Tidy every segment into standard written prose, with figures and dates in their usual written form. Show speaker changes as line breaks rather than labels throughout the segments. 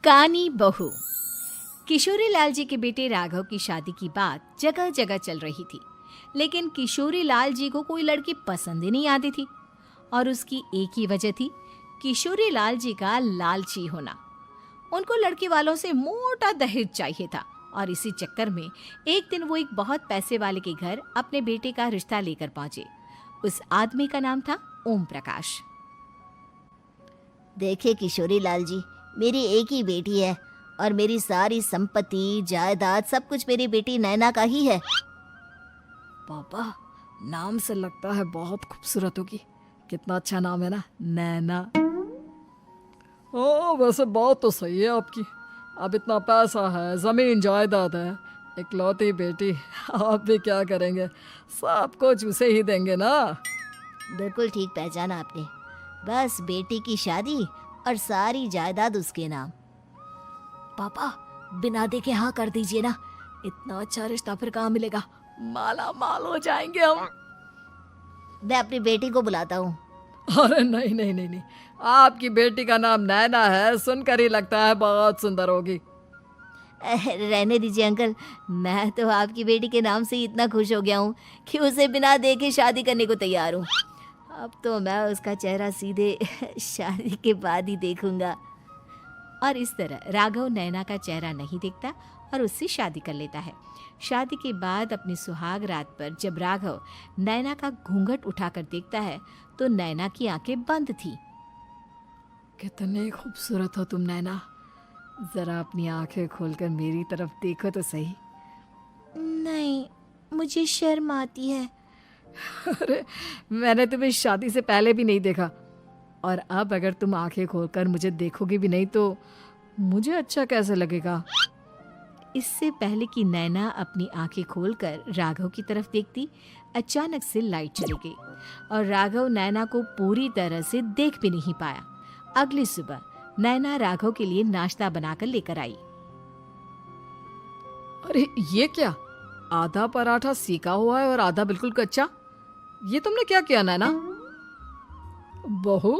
कानी बहू। किशोरी लाल जी के बेटे राघव की शादी की बात जगह जगह चल रही थी, लेकिन किशोरी लाल जी को कोई लड़की पसंद ही नहीं आती थी। और उसकी एक ही वजह थी, किशोरी लाल जी का लालची होना। उनको लड़की वालों से मोटा दहेज चाहिए था और इसी चक्कर में एक दिन वो एक बहुत पैसे वाले के घर अपने बेटे का रिश्ता लेकर पहुंचे। उस आदमी का नाम था ओम प्रकाश।
देखिए किशोरी लाल जी, मेरी एक ही बेटी है और मेरी सारी संपत्ति जायदाद सब कुछ मेरी बेटी नैना का ही है।
पापा, नाम से लगता है बहुत खूबसूरत होगी। कितना अच्छा नाम है ना, नैना। ओ, वैसे बात तो सही है आपकी। अब इतना पैसा है, जमीन जायदाद है, इकलौती बेटी, आप भी क्या करेंगे? सब कुछ उसे ही देंगे ना।
बिल्कुल ठीक पहचाना आपने। बस बेटी की शादी और सारी जायदाद उसके नाम।
पापा, बिना देखे हाँ कर दीजिए ना। इतना अच्छा रिश्ता फिर कहाँ मिलेगा? माला माल हो जाएंगे हम।
मैं अपनी बेटी को बुलाता हूँ।
अरे नहीं नहीं नहीं नहीं, आपकी बेटी का नाम नैना है, सुनकर ही लगता है बहुत सुंदर होगी।
रहने दीजिए अंकल, मैं तो आपकी बेटी के नाम से ही इतना खुश हो गया हूँ कि उसे बिना देखे शादी करने को तैयार हूँ। अब तो मैं उसका चेहरा सीधे शादी के बाद ही देखूंगा।
और इस तरह राघव नैना का चेहरा नहीं देखता और उससे शादी कर लेता है। शादी के बाद अपनी सुहाग रात पर जब राघव नैना का घूंघट उठाकर देखता है तो नैना की आंखें बंद थी।
कितनी खूबसूरत हो तुम नैना, जरा अपनी आंखें खोलकर मेरी तरफ देखो तो सही।
नहीं, मुझे शर्म आती है।
अरे, मैंने तुम्हें शादी से पहले भी नहीं देखा, और अब अगर तुम आंखें खोलकर मुझे देखोगी भी नहीं तो मुझे अच्छा कैसे लगेगा?
इससे पहले कि नैना अपनी आंखें खोलकर राघव की तरफ देखती, अचानक से लाइट चली गई और राघव नैना को पूरी तरह से देख भी नहीं पाया। अगली सुबह नैना राघव के लिए नाश्ता बनाकर लेकर आई।
अरे ये क्या, आधा पराठा सीका हुआ है और आधा बिल्कुल कच्चा। ये तुमने क्या किया नैना? बहू,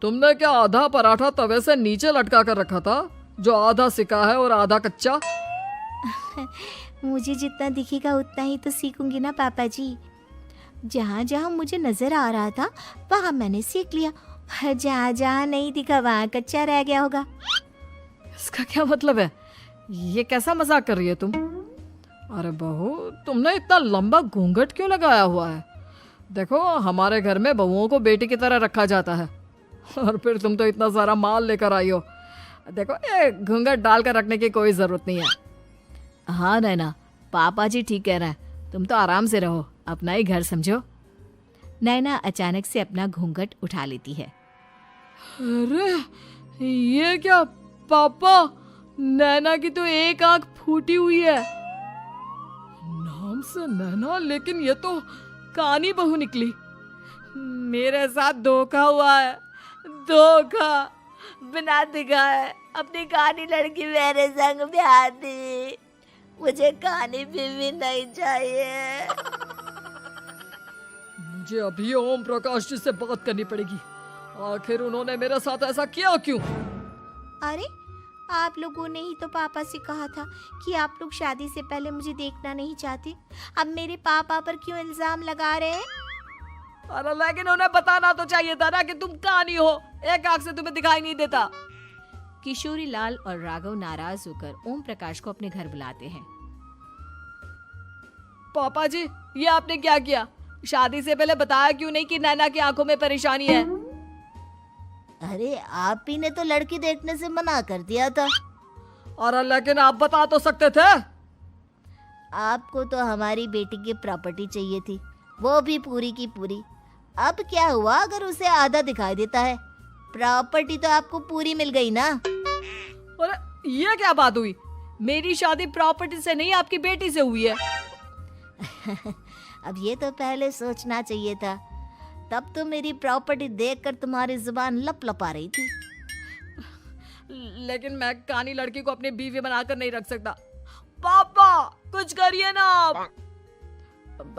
तुमने क्या आधा पराठा तवे से नीचे लटका कर रखा था, जो आधा सिका है और आधा कच्चा?
मुझे जितना दिखेगा उतना ही तो सीखूंगी ना पापा जी। जहाँ जहाँ मुझे नजर आ रहा था वहाँ मैंने सीख लिया, जहाँ जहाँ नहीं दिखा वहाँ कच्चा रह गया होगा।
इसका क्या मतलब है? ये कैसा मजाक कर रही है तुम? अरे बहू, तुमने इतना लंबा घूंघट क्यों लगाया हुआ है? देखो, हमारे घर में बहुओं को बेटी की तरह रखा जाता है, और फिर तुम तो इतना सारा माल लेकर आई हो। देखो, ये घूंघट डालकर रखने की कोई जरूरत नहीं है।
हाँ नैना, पापा जी ठीक कह रहे हैं, तुम तो आराम से रहो, अपना ही घर समझो। नैना अचानक से अपना घूंघट उठा लेती है।
अरे ये क्या पापा, नैना की तो एक आंख फूटी हुई है। नाम से नैना, लेकिन ये तो कानी बहू निकली। मेरे साथ धोखा हुआ है, धोखा।
बिना दिखाए अपनी कानी लड़की मेरे संग ब्याह दी। मुझे कानी बीवी नहीं चाहिए।
मुझे अभी ओम प्रकाश जी से बात करनी पड़ेगी। आखिर उन्होंने मेरे साथ ऐसा किया क्यों?
अरे, आप लोगों ने ही तो पापा से कहा था कि आप लोग शादी से पहले मुझे देखना नहीं चाहते। अब मेरे पापा पर क्यों इल्जाम लगा रहे हैं?
अरे लेकिन उन्हें बताना तो चाहिए था ना कि तुम कानी हो, एक आंख से तुम्हें दिखाई नहीं देता।
किशोरी लाल और राघव नाराज होकर ओम प्रकाश को अपने घर बुलाते हैं।
पापा जी, ये आपने क्या किया? शादी से पहले बताया क्यों नहीं कि नैना की आंखों में परेशानी है?
अरे, आप ही ने तो लड़की देखने से मना कर दिया था।
अरे लेकिन आप बता तो सकते थे।
आपको तो हमारी बेटी की प्रॉपर्टी चाहिए थी, वो भी पूरी की पूरी। अब क्या हुआ अगर उसे आधा दिखाई देता है? प्रॉपर्टी तो आपको पूरी मिल गई ना।
अरे ये क्या बात हुई? मेरी शादी प्रॉपर्टी से नहीं, आपकी बेटी से हुई है।
अब ये तो पहले सोचना चाहिए था, तब तो मेरी प्रॉपर्टी देखकर तुम्हारी जुबान लप लपा रही थी।
लेकिन मैं कानी लड़की को अपनी बीवी बनाकर नहीं रख सकता। पापा, कुछ करिए ना आप।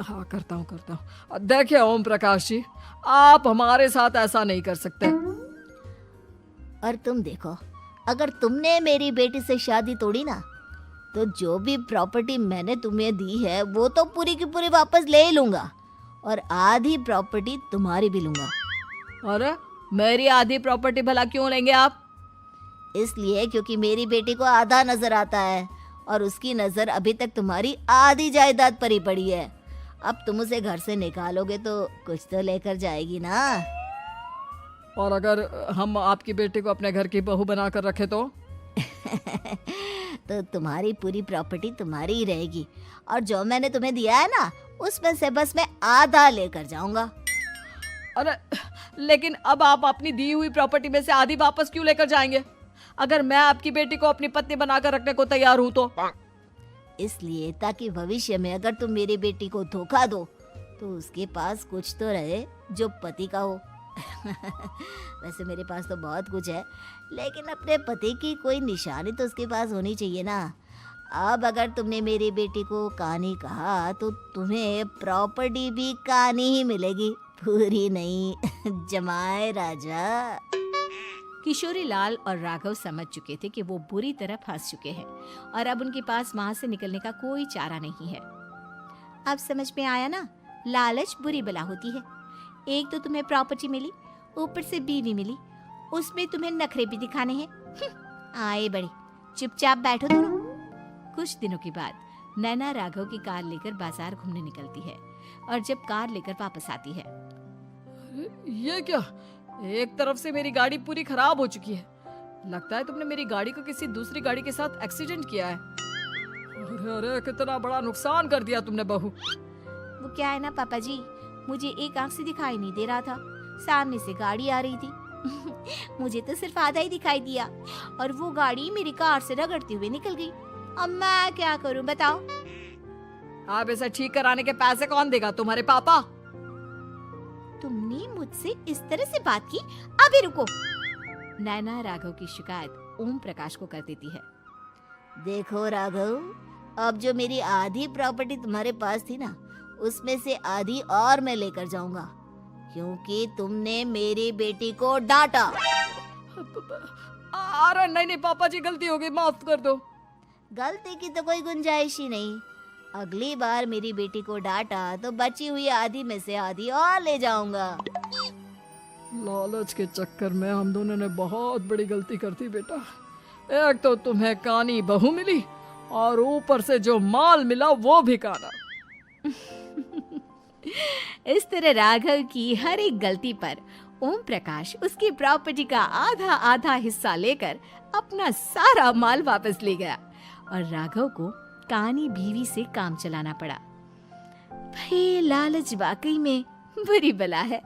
हाँ, करता हूँ। देखिए ओम प्रकाश जी, आप हमारे साथ ऐसा नहीं कर सकते।
और तुम देखो, अगर तुमने मेरी बेटी से शादी तोड़ी ना, तो जो भी प्रॉपर्टी मैंने तुम्हें दी है वो तो पूरी की पूरी वापस ले ही लूंगा, और आधी प्रॉपर्टी तुम्हारी भी लूंगा।
अरे मेरी आधी प्रॉपर्टी भला क्यों लेंगे आप?
इसलिए क्योंकि मेरी बेटी को आधा नजर आता है और उसकी नजर अभी तक तुम्हारी आधी जायदाद पर ही पड़ी है। अब तुम उसे घर से निकालोगे तो कुछ तो लेकर जाएगी ना।
और अगर हम आपकी बेटी को अपने घर की बहू बना कर रखे तो?
तो तुम्हारी पूरी प्रॉपर्टी तुम्हारी ही रहेगी, और जो मैंने तुम्हें दिया है ना, उसमें से बस मैं आधा लेकर जाऊंगा।
अरे लेकिन अब आप अपनी दी हुई प्रॉपर्टी में से आधी वापस क्यों लेकर जाएंगे? अगर मैं आपकी बेटी को अपनी पत्नी बनाकर रखने को तैयार हूं तो?
इसलिए ताकि भविष्य में अगर तुम मेरी बेटी को धोखा दो तो उसके पास कुछ तो रहे जो पति का हो। वैसे मेरे पास तो बहुत कुछ है, लेकिन अपने पति की कोई निशानी तो उसके पास होनी चाहिए ना। अब अगर तुमने मेरी बेटी को कानी कहा तो तुम्हें प्रॉपर्टी भी कानी ही मिलेगी, पूरी नहीं। जमाए राजा।
किशोरी लाल और राघव समझ चुके थे कि वो बुरी तरह फंस चुके हैं और अब उनके पास वहां से निकलने का कोई चारा नहीं है। अब समझ में आया ना, लालच बुरी बला होती है। एक तो तुम्हें प्रॉपर्टी मिली, ऊपर से बीवी मिली, उसमें तुम्हें नखरे भी दिखाने हैं। आए बड़े, चुपचाप बैठो दोनों। कुछ दिनों के बाद नैना राघव की कार लेकर बाजार घूमने निकलती है और जब कार लेकर वापस आती है,
ये क्या? एक तरफ से मेरी गाड़ी पूरी खराब हो चुकी है। लगता है तुमने मेरी गाड़ी को किसी दूसरी गाड़ी के साथ एक्सीडेंट किया है। अरे अरे कितना बड़ा नुकसान कर दिया तुमने बहू।
वो क्या है ना पापा जी, मुझे एक आंख से दिखाई नहीं दे रहा था, सामने से गाड़ी आ रही थी। मुझे तो सिर्फ आधा ही दिखाई दिया और वो गाड़ी मेरी कार से रगड़ते हुए निकल गई। अब मैं क्या करूं बताओ?
आप इसे ठीक कराने के पैसे कौन देगा? तुम्हारे पापा?
तुमने मुझसे इस तरह से बात की? अभी रुको। नैना राघव की शिकायत ओम प्रकाश को कर देती है।
देखो राघव, अब जो मेरी आधी प्रॉपर्टी तुम्हारे पास थी ना, उसमें से आधी और मैं लेकर जाऊंगा, क्योंकि तुमने मेरी बेटी को डांटा।
अरे नहीं नहीं पापा जी, गलती हो गई, माफ कर दो।
गलती की तो कोई गुंजाइश ही नहीं। अगली बार मेरी बेटी को डांटा तो बची हुई आधी में से आधी और ले जाऊंगा।
लालच के चक्कर में हम दोनों ने बहुत बड़ी गलती कर दी बेटा। एक तो तुम्हें कानी बहू मिली और ऊपर से जो माल मिला वो भी काना।
इस तरह राघव की हर एक गलती पर ओम प्रकाश उसकी प्रॉपर्टी का आधा आधा हिस्सा लेकर अपना सारा माल वापस ले गया और राघव को कानी बीवी से काम चलाना पड़ा। भाई लालच वाकई में बुरी बला है।